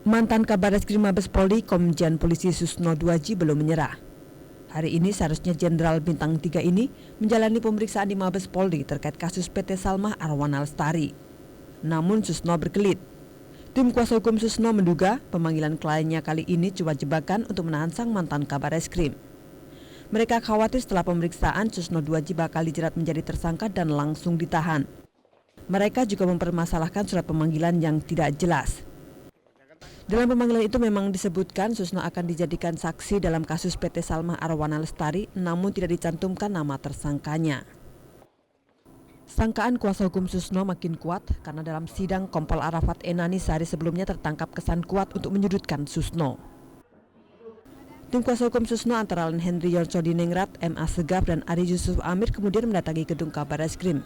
Mantan Kabar Reskrim Mabes Polri Komjen Polisi Susno Duaji belum menyerah. Hari ini seharusnya Jenderal Bintang 3 ini menjalani pemeriksaan di Mabes Polri terkait kasus PT Salmah Arwana Lestari. Namun Susno berkelit. Tim kuasa hukum Susno menduga pemanggilan kliennya kali ini cuma jebakan untuk menahan sang mantan Kabar Reskrim. Mereka khawatir setelah pemeriksaan Susno Duaji bakal dijerat menjadi tersangka dan langsung ditahan. Mereka juga mempermasalahkan surat pemanggilan yang tidak jelas. Dalam pemanggilan itu memang disebutkan Susno akan dijadikan saksi dalam kasus PT Salmah Arwana Lestari, namun tidak dicantumkan nama tersangkanya. Sangkaan kuasa hukum Susno makin kuat karena dalam sidang Kompol Arafat Enani sehari sebelumnya tertangkap kesan kuat untuk menyudutkan Susno. Tim kuasa hukum Susno antara lain Henry Yonsodiningrat, M.A. Segaf, dan Ari Yusuf Amir kemudian mendatangi gedung Kabar Reskrim.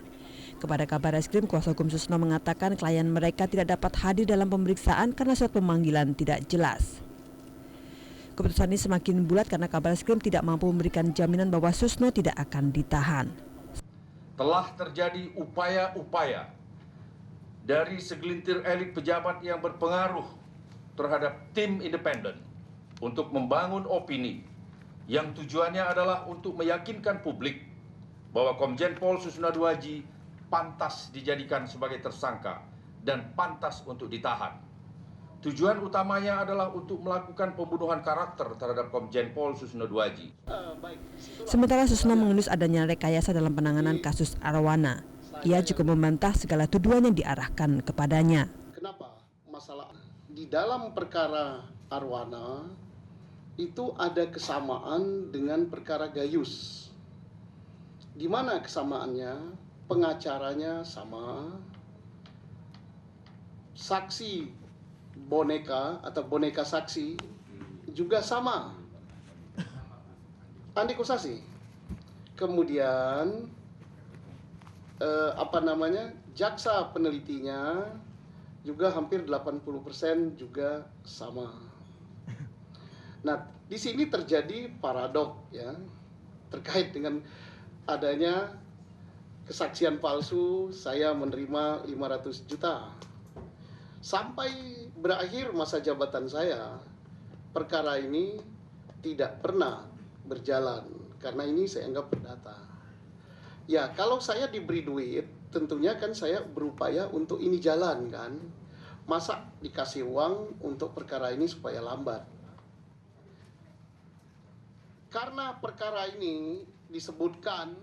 Kepada Kabar Reskrim, kuasa hukum Susno mengatakan klien mereka tidak dapat hadir dalam pemeriksaan karena surat pemanggilan tidak jelas. Keputusan ini semakin bulat karena Kabar Reskrim tidak mampu memberikan jaminan bahwa Susno tidak akan ditahan. Telah terjadi upaya-upaya dari segelintir elit pejabat yang berpengaruh terhadap tim independen untuk membangun opini yang tujuannya adalah untuk meyakinkan publik bahwa Komjen Pol Susno Duaji pantas dijadikan sebagai tersangka dan pantas untuk ditahan. Tujuan utamanya adalah untuk melakukan pembunuhan karakter terhadap Komjen Pol Susno Duaji. Sementara Susno mengendus adanya rekayasa dalam penanganan kasus Arwana. Ia juga membantah segala tuduhan yang diarahkan kepadanya. Kenapa? Masalah di dalam perkara Arwana itu ada kesamaan dengan perkara Gayus. Di mana kesamaannya? Pengacaranya sama, saksi boneka atau boneka saksi juga sama, Andi Kusasi. Kemudian jaksa penelitinya juga hampir 80% juga sama. Nah, di sini terjadi paradok ya terkait dengan adanya kesaksian palsu. Saya menerima 500 juta. Sampai berakhir masa jabatan saya, perkara ini tidak pernah berjalan karena ini saya anggap perdata. Ya, kalau saya diberi duit, tentunya kan saya berupaya untuk ini jalan kan. Masa dikasih uang untuk perkara ini supaya lambat. Karena perkara ini disebutkan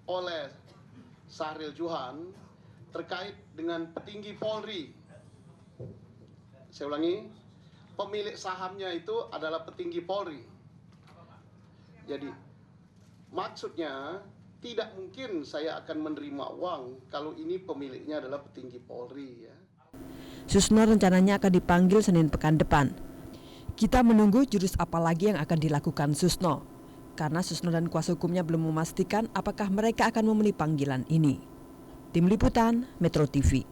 oleh Sahril Johan terkait dengan petinggi Polri. Saya ulangi, pemilik sahamnya itu adalah petinggi Polri. Jadi maksudnya tidak mungkin saya akan menerima uang kalau ini pemiliknya adalah petinggi Polri ya. Susno rencananya akan dipanggil Senin pekan depan. Kita menunggu jurus apa lagi yang akan dilakukan Susno. Karena Susno dan kuasa hukumnya belum memastikan apakah mereka akan memenuhi panggilan ini. Tim Liputan Metro TV.